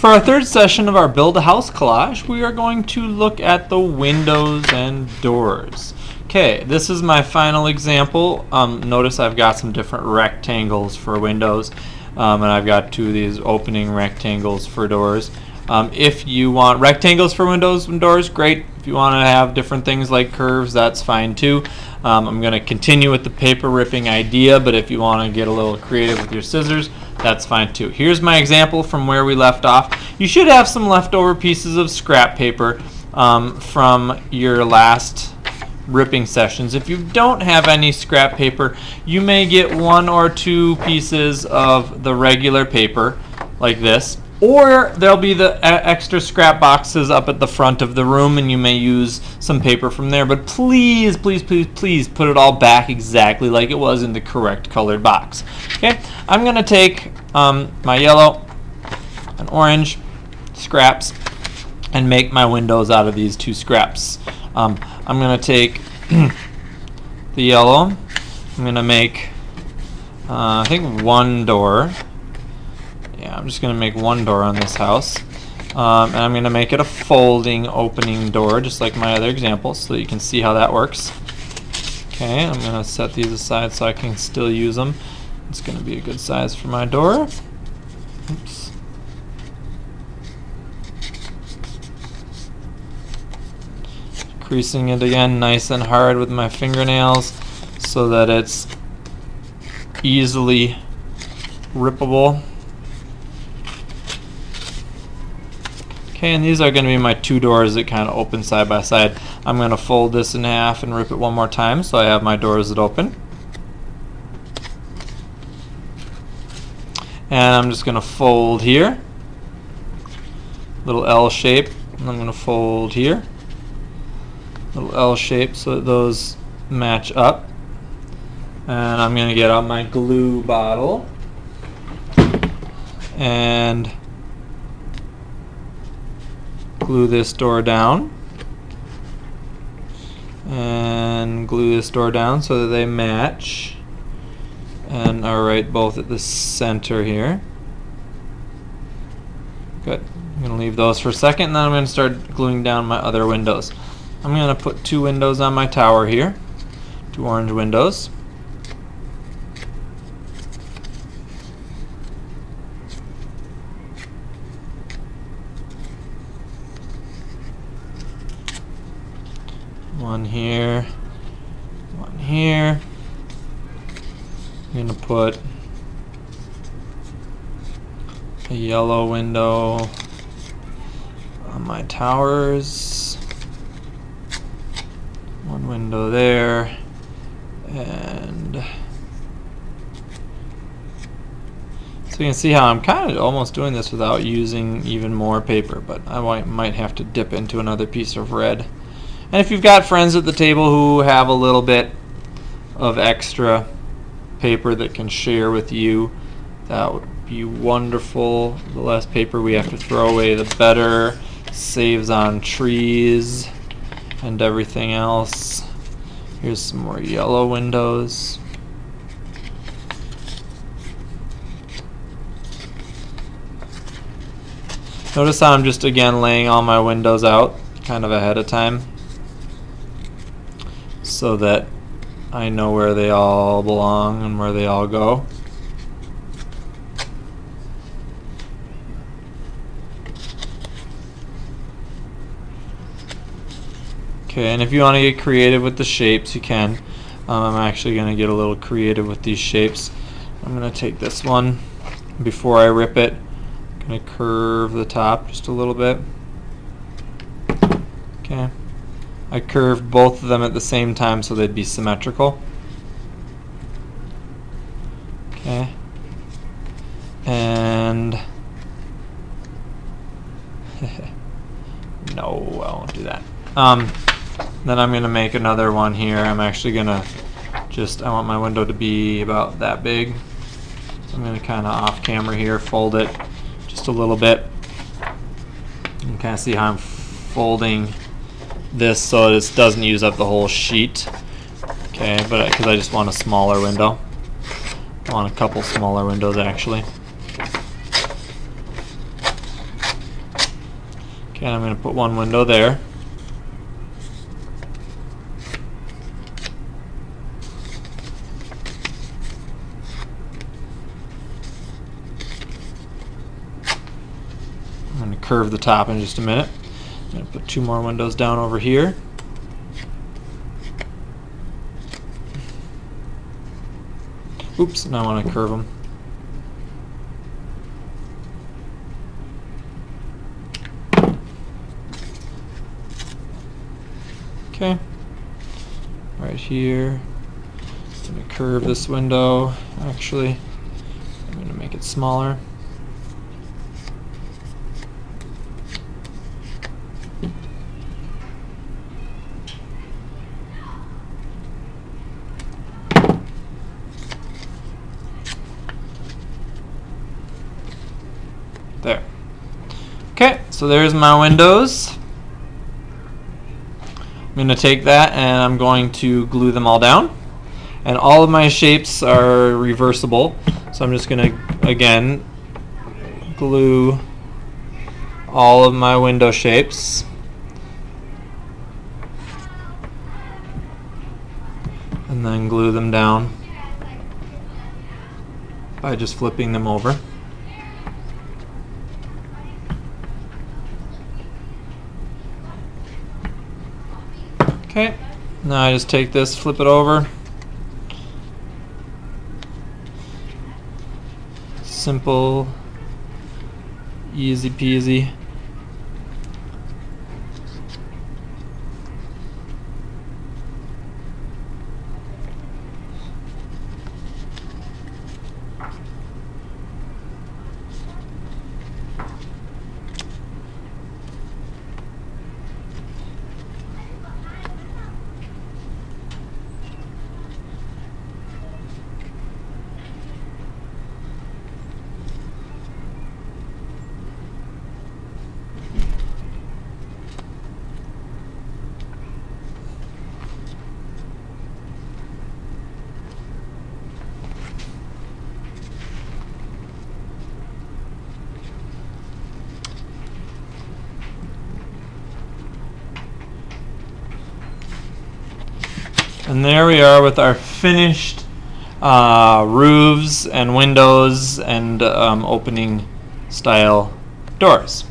For our third session of our Build a House collage, we are going to look at the windows and doors. Okay, this is my final example. Notice I've got some different rectangles for windows, and I've got two of these opening rectangles for doors. If you want rectangles for windows and doors, great. If you want to have different things like curves, that's fine too. I'm going to continue with the paper ripping idea, but if you want to get a little creative with your scissors, that's fine too. Here's my example from where we left off. You should have some leftover pieces of scrap paper from your last ripping sessions. If you don't have any scrap paper, you may get one or two pieces of the regular paper like this, or there'll be the extra scrap boxes up at the front of the room, and you may use some paper from there. But please, please, please, please put it all back exactly like it was in the correct colored box. Okay, I'm going to take my yellow and orange scraps and make my windows out of these two scraps. I'm going to take the yellow. I'm going to make, I think, one door. Yeah, I'm just going to make one door on this house. And I'm going to make it a folding opening door, just like my other example, so that you can see how that works. Okay, I'm going to set these aside so I can still use them. It's going to be a good size for my door. Oops. Creasing it again nice and hard with my fingernails so that it's easily rippable. Okay, and these are going to be my two doors that kind of open side by side. I'm going to fold this in half and rip it one more time so I have my doors that open. And I'm just going to fold here, little L shape, and I'm going to fold here, little L shape, so that those match up. And I'm going to get out my glue bottle and glue this door down, and glue this door down so that they match and are right both at the center here. Good. I'm going to leave those for a second, and then I'm going to start gluing down my other windows. I'm going to put two windows on my tower here, two orange windows. One here, one here. I'm going to put a yellow window on my towers. One window there, and so you can see how I'm kind of almost doing this without using even more paper, but I might have to dip into another piece of red. And if you've got friends at the table who have a little bit of extra paper that can share with you, that would be wonderful. The less paper we have to throw away, the better. Saves on trees and everything else. Here's some more yellow windows. Notice how I'm just again laying all my windows out kind of ahead of time, so that I know where they all belong and where they all go. Okay, and if you want to get creative with the shapes, you can. I'm actually going to get a little creative with these shapes. I'm going to take this one before I rip it. I'm going to curve the top just a little bit. Okay. I curved both of them at the same time so they'd be symmetrical. Okay. And no, I won't do that. Then I'm going to make another one here. I'm actually going to I want my window to be about that big. So I'm going to kind of off camera here fold it just a little bit. You can kind of see how I'm folding this so this doesn't use up the whole sheet. Okay, but because I just want a smaller window. I want a couple smaller windows actually. Okay, I'm going to put one window there. I'm going to curve the top in just a minute. I'm going to put two more windows down over here. Oops, now I want to curve them. Okay, right here. I'm going to curve this window. Actually, I'm going to make it smaller. There. Okay, so there's my windows. I'm going to take that and I'm going to glue them all down. And all of my shapes are reversible, so I'm just going to, again, glue all of my window shapes. And then glue them down by just flipping them over. Okay, now I just take this, flip it over. Simple, easy peasy. And there we are with our finished roofs and windows and opening style doors.